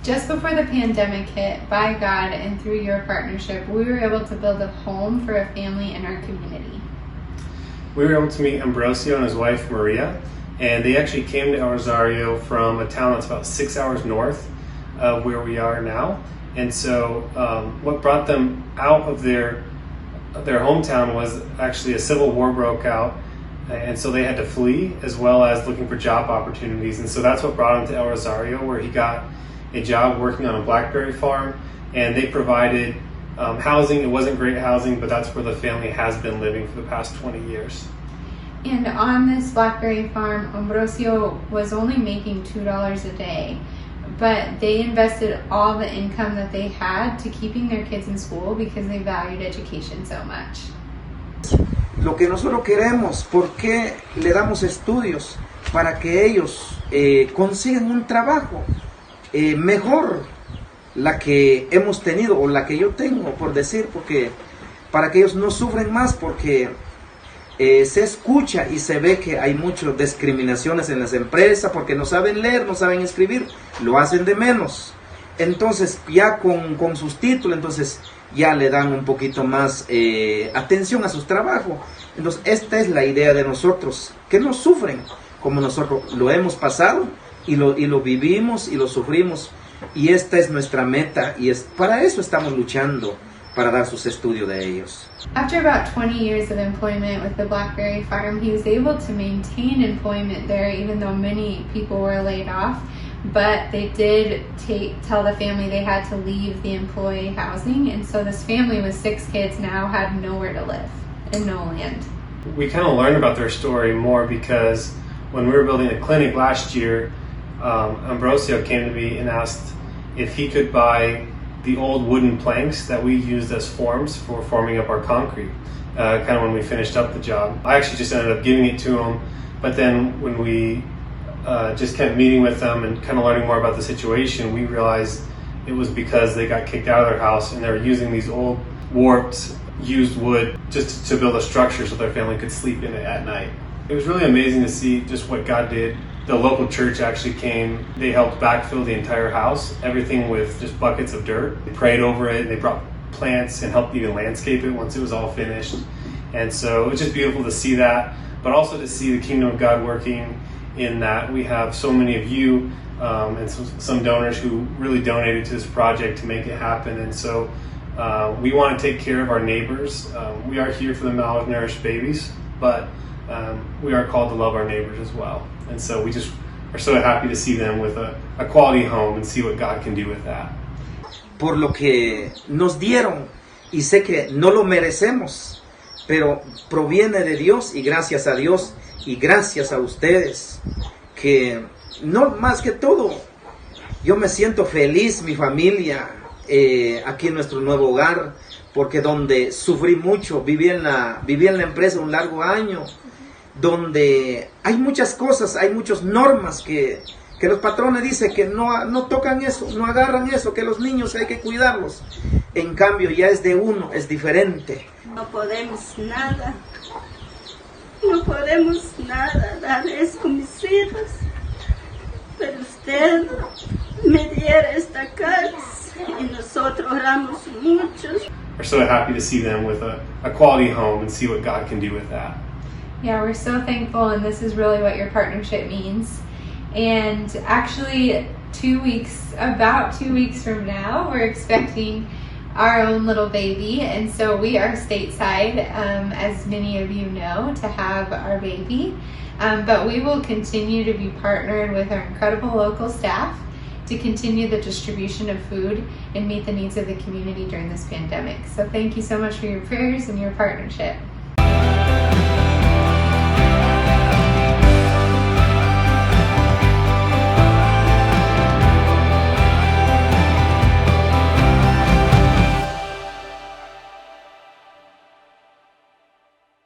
Just before the pandemic hit, by God and through your partnership, we were able to build a home for a family in our community. We were able to meet Ambrosio and his wife Maria, and they actually came to El Rosario from a town that's about 6 hours north of where we are now. And so what brought them out of their hometown was actually a civil war broke out, and so they had to flee as well as looking for job opportunities. And so that's what brought him to El Rosario, where he got a job working on a blackberry farm, and they provided housing. It wasn't great housing, but that's where the family has been living for the past 20 years. And on this blackberry farm, Ambrosio was only making $2 a day, but they invested all the income that they had to keeping their kids in school because they valued education so much. Lo que nosotros queremos, ¿por qué le damos estudios? Para que ellos consigan un trabajo mejor la que hemos tenido o la que yo tengo, por decir, porque para que ellos no sufren más, porque se escucha y se ve que hay muchas discriminaciones en las empresas porque no saben leer, no saben escribir, lo hacen de menos. Entonces ya con sus títulos, entonces ya le dan un poquito más atención a sus trabajos. Entonces esta es la idea de nosotros, que no sufren como nosotros lo hemos pasado y lo vivimos y lo sufrimos, y esta es nuestra meta, y para eso estamos luchando, para dar sus estudios de ellos. After about 20 years of employment with the blackberry farm, he was able to maintain employment there even though many people were laid off, but they did tell the family they had to leave the employee housing, and so this family with 6 kids now had nowhere to live and no land. We kind of learned about their story more because when we were building a clinic last year, Ambrosio came to me and asked if he could buy the old wooden planks that we used as forms for forming up our concrete, kind of when we finished up the job. I actually just ended up giving it to him, but then when we just kept meeting with them and kind of learning more about the situation, we realized it was because they got kicked out of their house and they were using these old warped used wood just to build a structure so their family could sleep in it at night. It was really amazing to see just what God did. The local church actually came. They helped backfill the entire house, everything with just buckets of dirt. They prayed over it, and they brought plants and helped even landscape it once it was all finished. And so it was just beautiful to see that, but also to see the kingdom of God working in that we have so many of you and some donors who really donated to this project to make it happen. And so we want to take care of our neighbors. We are here for the malnourished babies, but we are called to love our neighbors as well. And so we just are so happy to see them with a quality home and see what God can do with that. Por lo que nos dieron, y sé que no lo merecemos, pero proviene de Dios, y gracias a Dios y gracias a ustedes, que no más que todo, yo me siento feliz, mi familia, aquí en nuestro nuevo hogar, porque donde sufrí mucho, viví en la empresa un largo año, donde hay muchas cosas, hay muchas normas que los patrones dicen que no tocan eso, no agarran eso, que los niños hay que cuidarlos. En cambio ya es de uno, es diferente. No podemos nada dar eso con mis hijos, pero usted me diera esta casa y nosotros oramos mucho. We're so happy to see them with a quality home and see what God can do with that. Yeah, we're so thankful, and this is really what your partnership means. And actually, about 2 weeks from now, we're expecting our own little baby, and so we are stateside, as many of you know, to have our baby. But we will continue to be partnered with our incredible local staff to continue the distribution of food and meet the needs of the community during this pandemic. So thank you so much for your prayers and your partnership.